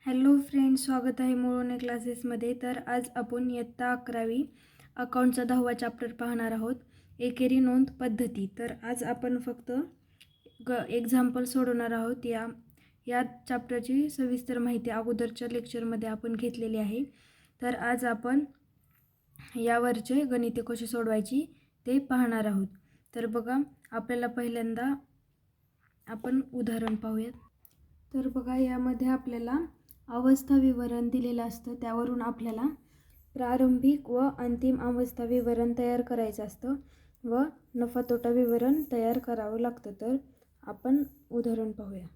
Hello friends, स्वागत आहे मोळोने क्लासेसमध्ये. तर आज आपण इयत्ता 11वी अकाउंटचा 10वा चॅप्टर पाहणार आहोत, एकेरी नोंद पद्धती. तर आज आपण फक्त एक्झाम्पल सोडवणार आहोत. या चॅप्टरची सविस्तर माहिती अगोदरच्या लेक्चरमध्ये आपण घेतलेली आहे. तर आज आपण यावरचे गणिते कशी सोडवायची ते पाहणार आहोत. तर बघा, आपल्याला पहिल्यांदा आपण उदाहरण पाहूयात. तर बघा, यामध्ये आपल्याला अवस्था विवरण दिलेलं असतं. त्यावरून आपल्याला प्रारंभिक व अंतिम अवस्था विवरण तयार करायचं असतं व नफा तोटा विवरण तयार करावं लागतं. तर आपण उदाहरण पाहूया.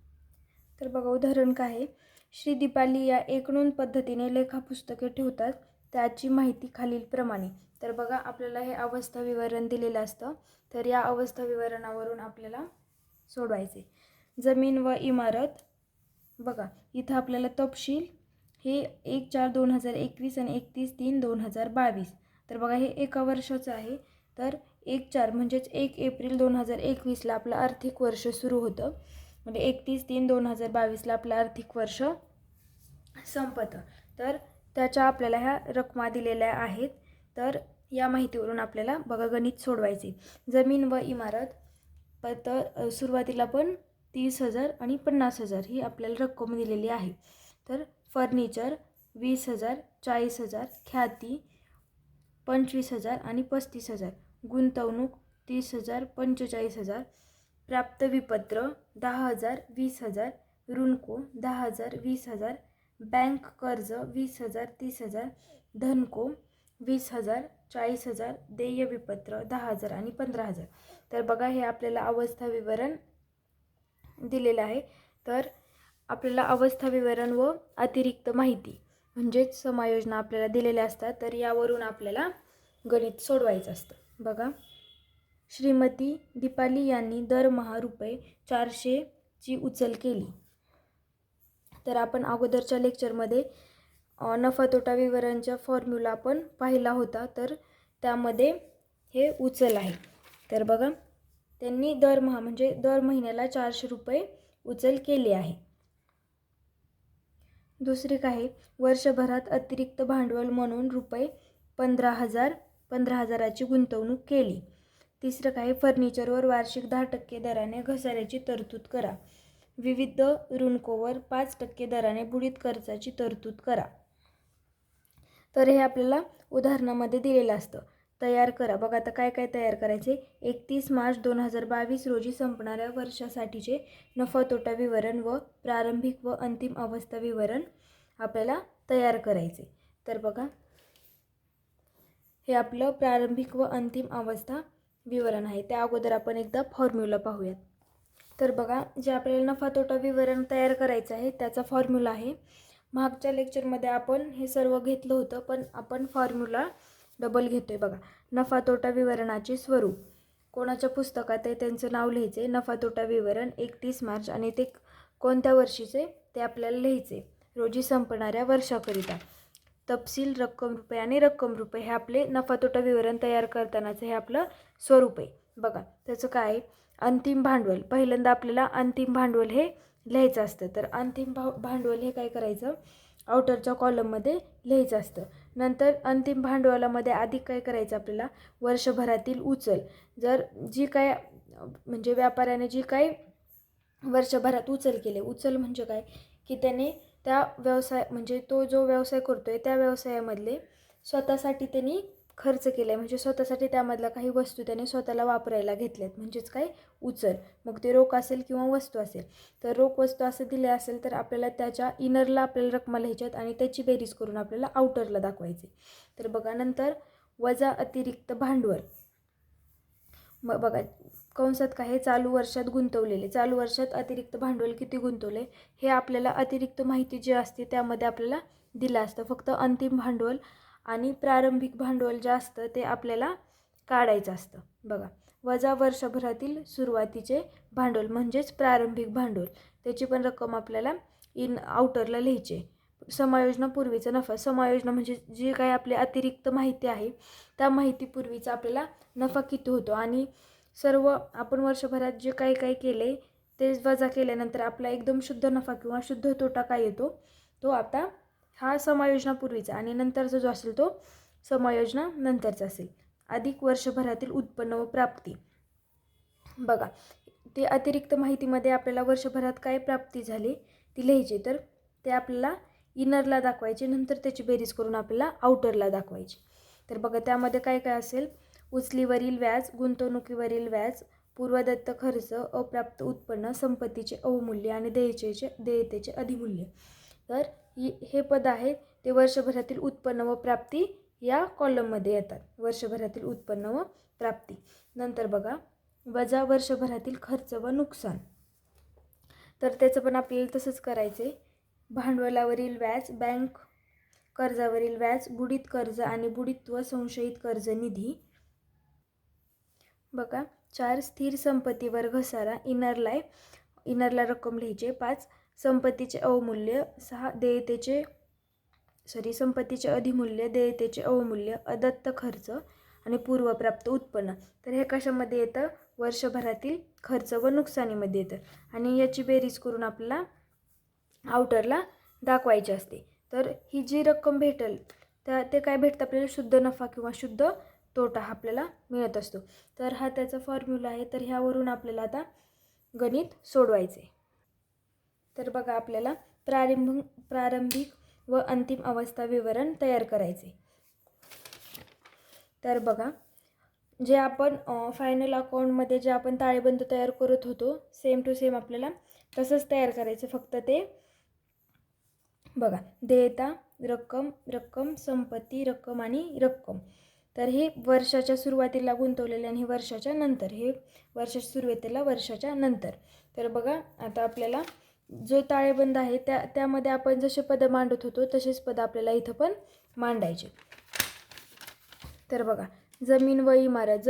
तर बघा, उदाहरण काय आहे. श्री दीपाली या एक नोंद पद्धतीने लेखापुस्तके ठेवतात. त्याची माहिती खालीलप्रमाणे. तर बघा, आपल्याला हे अवस्था विवरण दिलेलं असतं. तर या अवस्था विवरणावरून आपल्याला सोडवायचे. जमीन व इमारत. बघा, इथं आपल्याला तपशील हे 1/4/2021 आणि 31/3/2022. तर बघा, हे एका वर्षाचं आहे. तर 1/4 म्हणजेच 1 एप्रिल 2021ला आपलं आर्थिक वर्ष सुरू होतं. म्हणजे 31/3/2022ला आपलं आर्थिक वर्ष संपतं. तर त्याच्या आपल्याला ह्या रकमा दिलेल्या आहेत. तर या माहितीवरून आपल्याला बघा गणित सोडवायचे. जमीन व इमारत सुरुवातीला पण 30,000 आणि 50,000 ही आपल्याला रक्कम दिलेली आहे. तर फर्निचर 20,000, 40,000, ख्याती 25,000 आणि 35,000, गुंतवणूक 30,000, 45,000, प्राप्त विपत्र 10,000, 20,000, ऋणको 10,000, 20,000, बँक कर्ज 20,000, 30,000, धनको 20,000, 40,000, देय विपत्र 10,000 आणि 15,000. तर बघा, हे आपल्याला अवस्था विवरण दिलेलं आहे. तर आपल्याला अवस्था विवरण व अतिरिक्त माहिती म्हणजेच समायोजना आपल्याला दिलेल्या असतात. तर यावरून आपल्याला गणित सोडवायचं असतं. बघा, श्रीमती दीपाली यांनी दरमहा ₹400ची उचल केली. तर आपण अगोदरच्या लेक्चरमध्ये नफा तोटा विवरणचा फॉर्म्युला आपण पाहिला होता. तर त्यामध्ये हे उचल आहे. तर बघा, त्यांनी दरमहा म्हणजे दर महिन्याला ₹400 उचल केली आहे. दुसरी काय, वर्षभरात अतिरिक्त भांडवल म्हणून ₹15,000ची गुंतवणूक केली. तिसरं काय, फर्निचरवर वार्षिक 10% दराने घसाऱ्याची तरतूद करा. विविध ऋणकोवर 5% दराने बुडीत खर्चाची तरतूद करा. तर हे आपल्याला उदाहरणामध्ये दिलेलं असतं. तयार करा. बघा, आता काय काय तयार करायचे. 31 मार्च 2022 रोजी संपणाऱ्या वर्षासाठीचे नफा तोटा विवरण व प्रारंभिक व अंतिम अवस्था विवरण आपल्याला तयार करायचे. तर बघा, हे आपलं प्रारंभिक व अंतिम अवस्था विवरण आहे. त्या अगोदर आपण एकदा फॉर्म्युला पाहूयात. तर बघा, जे आपल्याला नफा तोटा विवरण तयार करायचं आहे त्याचा फॉर्म्युला आहे. मागच्या लेक्चरमध्ये आपण हे सर्व घेतलं होतं, पण आपण फॉर्म्युला डबल घेतोय. बघा, नफा तोटा विवरणाचे स्वरूप. कोणाच्या पुस्तकात आहे त्यांचं नाव लिहायचे. नफा तोटा विवरण 31 मार्च आणि ते कोणत्या वर्षीचे ते आपल्याला लिहायचे. रोजी संपणाऱ्या वर्षाकरिता. तपशील रक्कम रुपये आणि रक्कम रुपये हे आपले नफा तोटा विवरण तयार करतानाचं हे आपलं स्वरूप आहे. बघा, त्याचं काय, अंतिम भांडवल. पहिल्यांदा आपल्याला अंतिम भांडवल हे लिहायचं असतं. तर अंतिम भांडवल हे काय करायचं, आउटरच्या कॉलममध्ये लिहायचं असतं. नंतर अंतिम भांडवलामध्ये आधी काय करायचं, आपल्याला वर्षभरातील उचल. जर जी काय म्हणजे व्यापाऱ्याने जी काय वर्षभरात उचल केले. उचल म्हणजे काय, की त्याने त्या व्यवसाय म्हणजे तो जो व्यवसाय करतोय त्या व्यवसायामधले स्वतःसाठी त्यांनी खर्च केला आहे. म्हणजे स्वतःसाठी त्यामधल्या काही वस्तू त्याने स्वतःला वापरायला घेतल्यात. म्हणजेच काय, उचल. मग ते रोख असेल किंवा वस्तू असेल. तर रोख वस्तू असं दिले असेल तर आपल्याला त्याच्या इनरला आपल्याला रकमा लिहायच्यात आणि त्याची बेरीज करून आपल्याला आउटरला दाखवायचे. तर बघा, नंतर वजा अतिरिक्त भांडवल. मग बघा, कंसात काय आहे, चालू वर्षात गुंतवलेले. चालू वर्षात अतिरिक्त भांडवल किती गुंतवले हे आपल्याला अतिरिक्त माहिती जी असते त्यामध्ये आपल्याला दिलं असतं. फक्त अंतिम भांडवल आणि प्रारंभिक भांडवल जे असतं ते आपल्याला काढायचं असतं. बघा, वजा वर्षभरातील सुरुवातीचे भांडवल म्हणजेच प्रारंभिक भांडवल, त्याची पण रक्कम आपल्याला आउटरला लिहायची. समायोजनापूर्वीचा नफा. समायोजना म्हणजे जी काही आपली अतिरिक्त माहिती आहे त्या माहितीपूर्वीचा आपल्याला नफा किती होतो आणि सर्व आपण वर्षभरात जे काही केले ते वजा केल्यानंतर आपला एकदम शुद्ध नफा किंवा शुद्ध तोटा काय येतो तो आता हा समायोजनापूर्वीचा आणि नंतरचा जो असेल तो समायोजना नंतरचा असेल. अधिक वर्षभरातील उत्पन्न व प्राप्ती. बघा, ते अतिरिक्त माहितीमध्ये आपल्याला वर्षभरात काय प्राप्ती झाली ती लिहायची. तर ते आपल्याला इनरला दाखवायचे, नंतर त्याची बेरीज करून आपल्याला आउटरला दाखवायची. तर बघा, त्यामध्ये काय काय असेल. उचलीवरील व्याज, गुंतवणुकीवरील व्याज, पूर्वदत्त खर्च, अप्राप्त उत्पन्न, संपत्तीचे अवमूल्य आणि देयतेचे अधिमूल्य. तर हे पद आहे ते वर्षभरातील उत्पन्न व प्राप्ती या कॉलममध्ये येतात. वर्षभरातील उत्पन्न व प्राप्ती. नंतर बघा, वजा वर्षभरातील खर्च व नुकसान. तर त्याचं पण आपल्याला तसंच करायचं आहे. भांडवलावरील व्याज, बँक कर्जावरील व्याज, बुडीत कर्ज आणि बुडीत व संशयित कर्ज निधी. बघा, 4 स्थिर संपत्तीवर घसारा, इनरला रक्कम लिहायचे. 5 संपत्तीचे अवमूल्य, 6 संपत्तीचे अधिमूल्य, देयतेचे अवमूल्य, अदत्त खर्च आणि पूर्वप्राप्त उत्पन्न. तर हे कशामध्ये येतं, वर्षभरातील खर्च व नुकसानीमध्ये येतं आणि याची बेरीज करून आपल्याला आउटरला दाखवायची असते. तर ही जी रक्कम भेटेल ते काय भेटतं आपल्याला, शुद्ध नफा किंवा शुद्ध तोटा हा आपल्याला मिळत असतो. तर हा त्याचा फॉर्म्युला आहे. तर ह्यावरून आपल्याला आता गणित सोडवायचे. तर बघा, आपल्याला प्रारंभिक व अंतिम अवस्था विवरण तयार करायचे. तर बघा, जे आपण फायनल अकाउंटमध्ये जे आपण ताळेबंद तयार करत होतो सेम टू सेम आपल्याला तसंच तयार करायचं. फक्त ते बघा, देयता, रक्कम, संपत्ती, रक्कम आणि रक्कम. तर हे वर्षाच्या सुरुवातीला गुंतवलेले आणि वर्षाच्या नंतर, हे वर्षाच्या सुरुवातीला वर्षाच्या नंतर. तर बघा, आता आपल्याला जो ताळेबंद आहे त्यामध्ये आपण जसे पद मांडत होतो तसेच पद आपल्याला इथं पण मांडायचे. तर बघा, जमीन व इमारत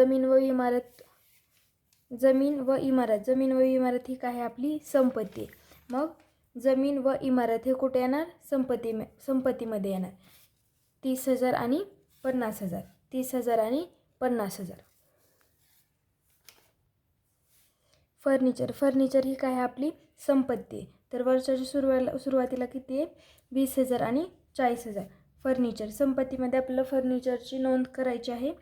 ही काय आहे, आपली संपत्ती. मग जमीन व इमारत हे कुठे येणार, संपत्तीमध्ये येणार. 30,000 आणि 50,000. 30,000 आणि 50,000. फर्निचर ही काय आहे, आपली संपत्ती. तर वर्षाच्या सुरुवातीला किती आहे, 20,000 आणि 40,000. फर्निचर संपत्तीमध्ये आपल्याला फर्निचरची नोंद करायची आहे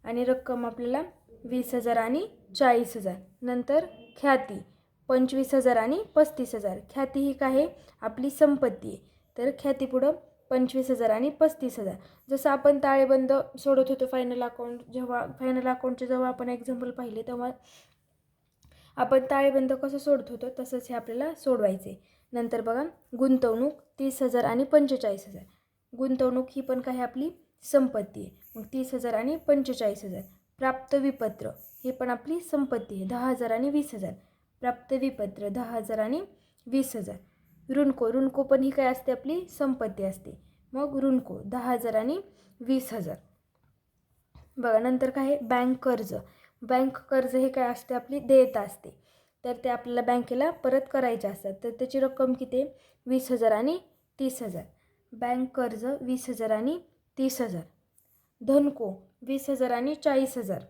आणि रक्कम आपल्याला 20,000 आणि 40,000. नंतर ख्याती 25,000 आणि 35,000. ख्याती ही काय आहे, आपली संपत्ती आहे. तर ख्याती पुढं 25,000 आणि 35,000. जसं आपण ताळेबंद सोडत होतो फायनल अकाउंटचे जेव्हा आपण एक्झाम्पल पाहिले तेव्हा आपण ताळेबंद कसं सोडत होतो तसंच हे आपल्याला सोडवायचे. नंतर बघा, गुंतवणूक 30,000 आणि 45,000. गुंतवणूक ही पण काय आपली संपत्ती आहे. मग 30,000 आणि 45,000. प्राप्त विपत्र ही पण आपली संपत्ती आहे. 10,000 आणि 20,000. प्राप्त विपत्र 10,000 आणि 20,000. ऋणको पण ही काय असते, आपली संपत्ती असते. मग ऋणको 10,000 आणि 20,000. बघा, नंतर काय आहे, बँक कर्ज हे काय असते, आपली देयता असते. तर ते आपल्याला बँकेला परत करायचे असतात. तर त्याची रक्कम किती आहे, 20,000 आणि 30,000. बँक कर्ज 20,000 आणि 30,000. धनको 20,000 आणि 40,000.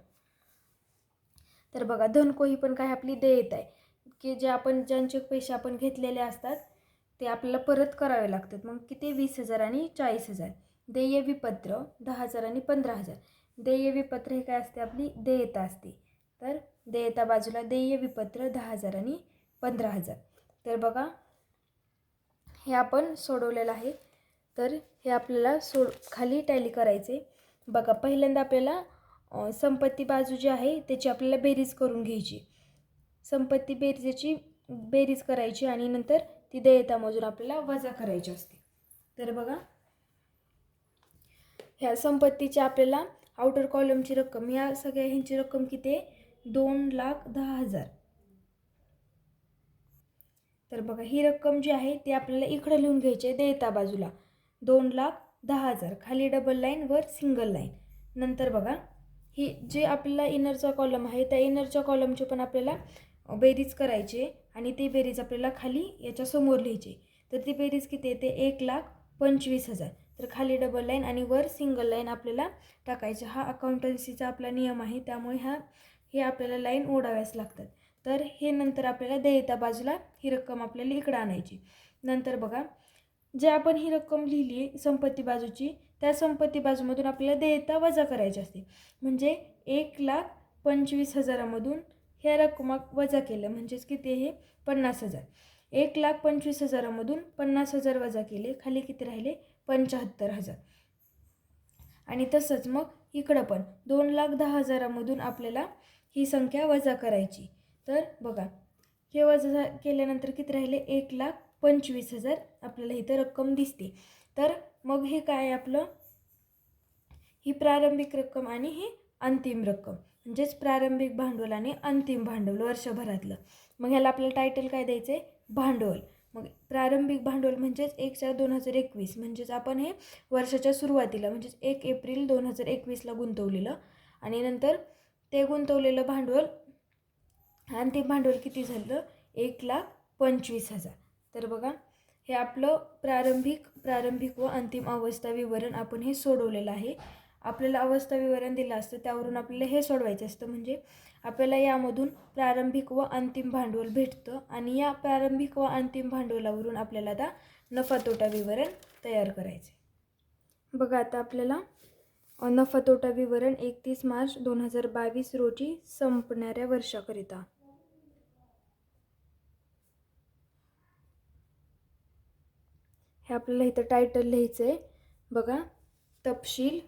तर बघा, धनको ही पण काय आपली देयता आहे की ज्यांचे पैसे आपण घेतलेले असतात ते आपल्याला परत करावे लागतात. मग किती, 20,000 आणि 40,000. देय विपत्र 10,000 आणि 15,000. देय विपत्र हे काय असते, आपली देयता असते. तर देयता बाजूला देय विपत्र 10,000 आणि 15,000. तर बघा, हे आपण सोडवलेलं आहे. तर हे आपल्याला खाली टॅली करायचे. बघा, पहिल्यांदा आपल्याला संपत्ती बाजू जी आहे त्याची आपल्याला बेरीज करून घ्यायची. संपत्ती बेरीजची बेरीज करायची आणि नंतर ती देयता मोजून आपल्याला वजा करायची असते. तर बघा, ह्या संपत्तीची आपल्याला आउटर कॉलमची रक्कम, या सगळ्या ह्यांची रक्कम किती आहे, 2,10,000. तर बघा, ही रक्कम जी आहे ती आपल्याला इकडं लिहून घ्यायची आहे देयता बाजूला, 2,10,000. खाली डबल लाईन वर सिंगल लाईन. नंतर बघा, ही जे आपल्याला इनरचा कॉलम आहे त्या इनरच्या कॉलमची पण आपल्याला बेरीज करायची आणि ती बेरीज आपल्याला खाली याच्या समोर लिहायची. तर ती बेरीज किती येते, 1,25,000. तर खाली डबल लाईन आणि वर सिंगल लाईन आपल्याला टाकायची. हा अकाउंटन्सीचा आपला नियम आहे, त्यामुळे हे आपल्याला लाईन ओढाव्याच लागतात. तर हे नंतर आपल्याला देयता बाजूला ही रक्कम आपल्याला इकडं आणायची. नंतर बघा, जे आपण ही रक्कम लिहिली आहे संपत्ती बाजूची, त्या संपत्ती बाजूमधून आपल्याला देयता वजा करायची असते. म्हणजे 1,25,000मधून ह्या रक्कम वजा केलं म्हणजेच किती आहे 50,000. 1,25,000मधून 50,000 वजा केले, खाली किती राहिले 75,000. आणि तसंच मग इकडं पण 2,10,000मधून आपल्याला ही संख्या वजा करायची. तर बघा हे वजा केल्यानंतर किती राहिले 1,25,000 आपल्याला इथं रक्कम दिसते. तर मग हे काय आपलं, ही प्रारंभिक रक्कम आणि ही अंतिम रक्कम म्हणजेच प्रारंभिक भांडवल आणि अंतिम भांडवल वर्षभरातलं. मग ह्याला आपल्याला टायटल काय द्यायचं आहे, भांडवल. मग प्रारंभिक भांडवल म्हणजेच 1/4/2021 म्हणजेच आपण हे वर्षाच्या सुरुवातीला म्हणजेच 1 एप्रिल 2021ला गुंतवलेलं आणि नंतर ते गुंतवलेलं भांडवल अंतिम भांडवल किती झालं 1,25,000. तर बघा हे आपलं प्रारंभिक व अंतिम अवस्था विवरण आपण हे सोडवलेलं आहे. आपल्याला अवस्था विवरण दिलं असतं त्यावरून आपल्याला हे सोडवायचं असतं. म्हणजे आपल्याला यामधून प्रारंभिक व अंतिम भांडवल भेटतं आणि या प्रारंभिक व अंतिम भांडवलावरून आपल्याला आता नफा तोटा विवरण तयार करायचे. बघा आता आपल्याला नफा तोटा विवरण 31 मार्च 2022 रोजी संपणाऱ्या वर्षाकरिता. हे आपल्याला इथं टायटल लिहायचं आहे. बघा तपशील,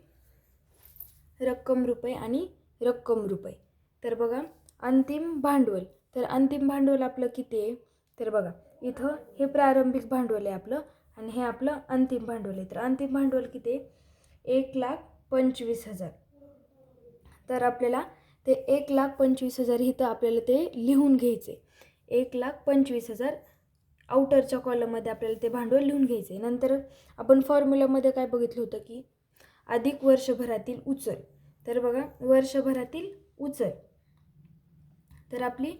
रक्कम रुपये आणि रक्कम रुपये. तर बघा अंतिम भांडवल, तर अंतिम भांडवल आपलं किती आहे, तर बघा इथं हे प्रारंभिक भांडवल आहे आपलं आणि हे आपलं अंतिम भांडवल आहे. तर अंतिम भांडवल किती आहे 1,25,000. तर आपल्याला ते 1,25,000 इथं आपल्याला ते लिहून घ्यायचे. 1,25,000 आउटरच्या कॉलममध्ये आपल्याला ते भांडवल लिहून घ्यायचं आहे. नंतर आपण फॉर्म्युलामध्ये काय बघितलं होतं की अधिक वर्षभरातील उचल. तर बघा वर्षभरातील उचल, तर आपली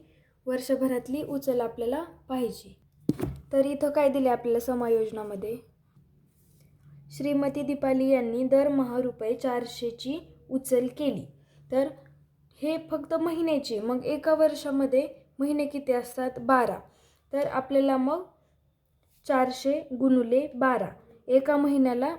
वर्षभरातली उचल आपल्याला पाहिजे. तर इथं काय दिले आपल्याला समायोजनामध्ये, श्रीमती दीपाली यांनी दरमहा ₹400ची उचल केली. तर हे फक्त महिन्याची, मग एका वर्षामध्ये महिने किती असतात 12. तर आपल्याला मग 400 गुणुले 12, एका महिन्याला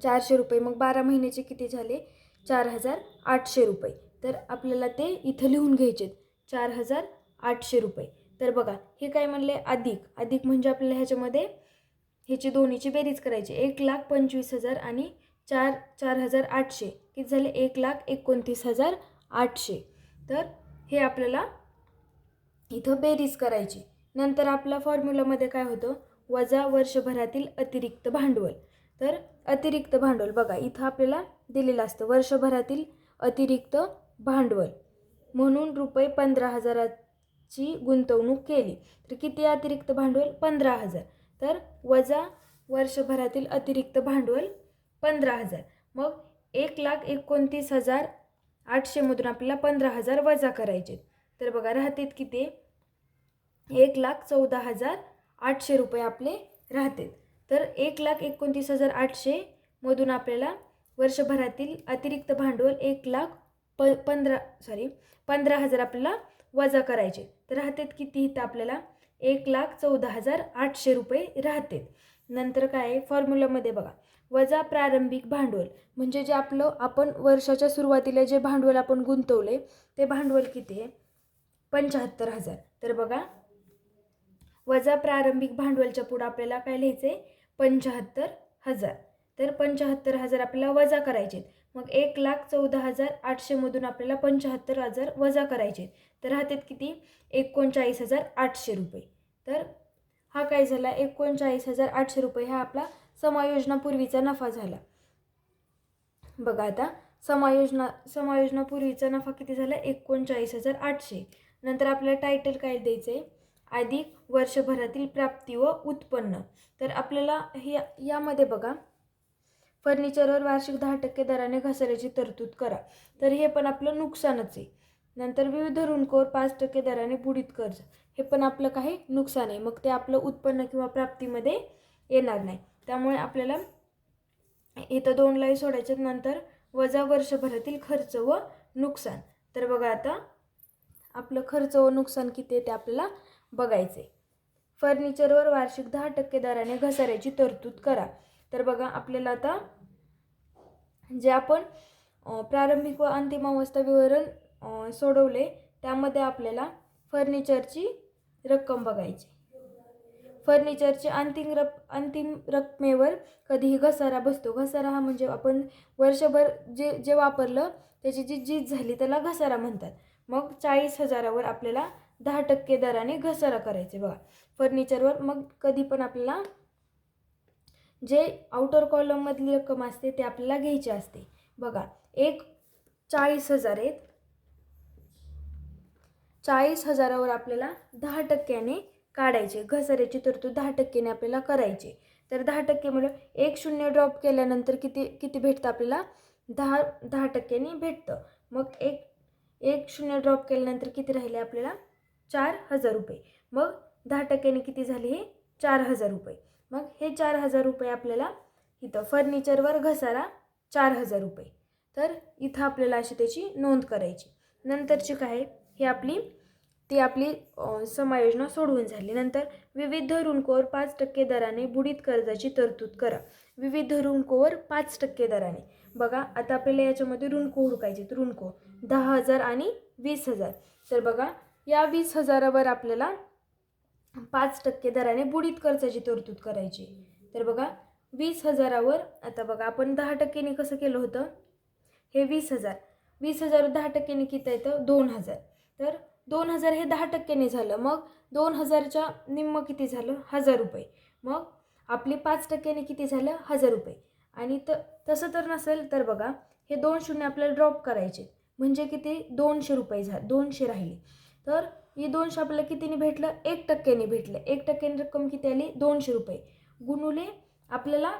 400 रुपये, मग 12 महिन्याचे किती झाले 4,800 रुपये. तर आपल्याला ते इथं लिहून घ्यायचे 4,800 रुपये. तर बघा हे काय म्हणले अधिक म्हणजे आपल्याला ह्याच्यामध्ये ह्याची दोन्हीची बेरीज करायची. 1,25,000 आणि 4,800 किती झाले 1,29,800. तर हे आपल्याला इथं बेरीज करायची. नंतर आपला फॉर्म्युलामध्ये काय होतं वजा वर्षभरातील अतिरिक्त भांडवल. तर अतिरिक्त भांडवल बघा इथं आपल्याला दिलेलं असतं वर्षभरातील अतिरिक्त भांडवल म्हणून ₹15,000ची गुंतवणूक केली. तर किती अतिरिक्त भांडवल 15,000. तर वजा वर्षभरातील अतिरिक्त भांडवल 15,000. मग 1,29,800 मधून आपल्याला 15,000 वजा करायचे. तर बघा राहतात किती 1,14,800 रुपये आपले राहतात. तर 1,29,800 मधून आपल्याला वर्षभरातील अतिरिक्त भांडवल 15,000 आपल्याला वजा करायचे. तर राहतात किती इथं आपल्याला 1,14,800 रुपये राहतात. नंतर काय आहे फॉर्म्युलामध्ये बघा वजा प्रारंभिक भांडवल म्हणजे जे आपलं आपण वर्षाच्या सुरुवातीला जे भांडवल आपण गुंतवले ते भांडवल किती आहे 75,000. तर बघा वजा प्रारंभिक भांडवलच्या पुढे आपल्याला काय लिहायचे 75,000. तर 75,000 आपल्याला वजा करायचे. मग 1,14,800 मधून आपल्याला 75,000 वजा करायचे. तर राहतात किती 39,800 रुपये. तर हा काय झाला 39,800 रुपये हा आपला समायोजनापूर्वीचा नफा झाला. बघा आता समायोजनापूर्वीचा नफा किती झाला 39,800. नंतर आपल्याला टायटल काय द्यायचं आहे अधिक वर्षभरातील प्राप्ती व उत्पन्न. तर आपल्याला हे यामध्ये बघा फर्निचरवर वार्षिक 10% दराने घसाऱ्याची तरतूद करा. तर हे पण आपलं नुकसानच आहे. नंतर विविध ऋणकोर 5% दराने बुडीत कर्ज हे पण आपलं काही नुकसान आहे. मग ते आपलं उत्पन्न किंवा प्राप्तीमध्ये येणार नाही. त्यामुळे आपल्याला इथं 2 लाईन सोडायचे. नंतर वजा वर्षभरातील खर्च व नुकसान. तर बघा आता आपलं खर्च व नुकसान किती आहे ते आपल्याला बघायचे. फर्निचरवर वार्षिक 10% दराने घसाऱ्याची तरतूद करा. तर बघा आपल्याला आता जे आपण प्रारंभिक व अंतिम अवस्था विवरण सोडवले त्यामध्ये आपल्याला फर्निचरची रक्कम बघायची. फर्निचरची अंतिम रकमेवर कधीही घसारा बसतो. घसारा हा म्हणजे आपण वर्षभर जे वापरलं त्याची जी झीज झाली त्याला घसारा म्हणतात. मग 40,000वर आपल्याला 10% दराने घसारा करायचे बघा फर्निचरवर. मग कधी पण आपल्याला जे आउटर कॉलममधली रक्कम असते ते आपल्याला घ्यायची असते बघा. 40,000 आहेत. 40,000वर आपल्याला 10%ने काढायचे. घसाऱ्याची तरतूद 10%ने आपल्याला करायची. तर 10% म्हणजे 1 शून्य ड्रॉप केल्यानंतर किती भेटतं आपल्याला? 10% भेटतं. मग एक शून्य ड्रॉप केल्यानंतर किती राहिले आपल्याला? 4,000 रुपये. मग 10%ने किती झाले? हे 4,000 रुपये. मग हे 4,000 रुपये आपल्याला इथं फर्निचरवर घसारा 4,000 रुपये. तर इथं आपल्याला अशी त्याची नोंद करायची. नंतरची काय हे आपली समायोजन सोडवून झाली. नंतर विविध ऋणकोवर 5% दराने बुडीत कर्जाची तरतूद करा. विविध ऋणकोवर 5% दराने बघा. आता आपल्याला याच्यामध्ये ऋणको हुडकायचे. ऋणको 10,000 आणि 20,000. तर बघा या 20,000वर आपल्याला 5% दराने बुडीत कर्जाची तरतूद करायची. तर बघा 20,000वर आता बघा आपण 10%ने कसं केलं होतं? हे 20,000 10%ने किती येतं? 2,000. तर 2,000 हे 10%ने झालं. मग 2,000च्या निम्म किती झालं? 1,000 रुपये. मग आपली 5%ने किती झालं? 1,000 रुपये. आणि तसं तर नसेल तर बघा हे 2 शून्य आपल्याला ड्रॉप करायचे म्हणजे किती? 200 रुपये 200 राहिले. तर ही 200 आपल्याला कितीने भेटलं? 1%ने भेटलं. 1%ने रक्कम किती आली? 200 रुपये. गुणुले आपल्याला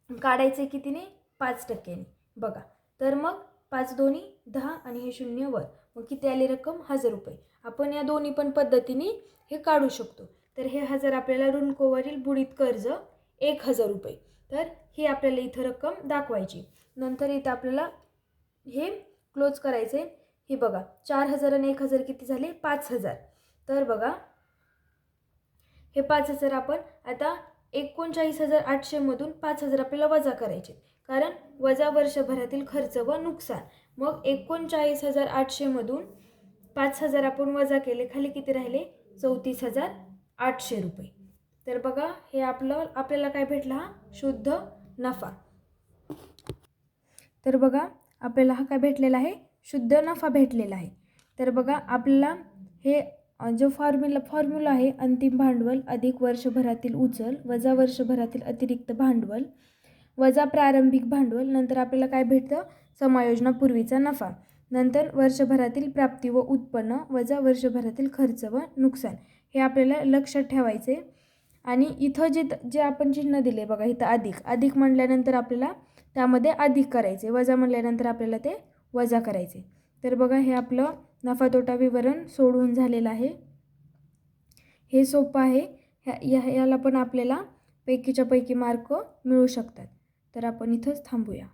काढायचे कितीने? 5%ने बघा. तर मग 5 दोन्ही 10 आणि हे शून्य वर. मग किती आली रक्कम? 1,000 रुपये. आपण या दोन्ही पण पद्धतीने हे काढू शकतो. तर हे 1,000 आपल्याला ऋणकोवरील बुडीत कर्ज 1,000 रुपये. तर ही आपल्याला इथं रक्कम दाखवायची. नंतर इथं आपल्याला हे क्लोज करायचे. हे बघा 4,000 आणि 1,000 किती झाले? 5,000. तर बघा हे 5,000 आपण आता 39,800 मधून 5,000 आपल्याला वजा करायचे. कारण वजा वर्षभरातील खर्च व नुकसान. मग 39,800 मधून 5,000 आपण वजा केले. खाली किती राहिले? 34,800 रुपये. तर बघा हे आपल्याला काय भेटला? हा शुद्ध नफा. तर बघा आपल्याला हा काय भेटलेला आहे? शुद्ध नफा भेटलेला आहे. तर बघा आपल्याला हे जो फॉर्म्युला आहे अंतिम भांडवल अधिक वर्षभरातील उचल वजा वर्षभरातील अतिरिक्त भांडवल वजा प्रारंभिक भांडवल. नंतर आपल्याला काय भेटतं? समायोजनापूर्वीचा नफा. नंतर वर्षभरातील प्राप्ती व उत्पन्न वजा वर्षभरातील खर्च व नुकसान. हे आपल्याला लक्षात ठेवायचे. आणि इथं जे आपण चिन्ह दिले बघा इथं अधिक म्हणल्यानंतर आपल्याला त्यामध्ये अधिक करायचे. वजा म्हणल्यानंतर आपल्याला ते वजा करायचे. तर बघा हे आपलं नफा तोटा विवरण सोडवून झालेलं आहे. हे सोपं आहे. याला पण आपल्याला पैकीच्या पैकी मार्क मिळू शकतात. तर आपण इथंच थांबूया.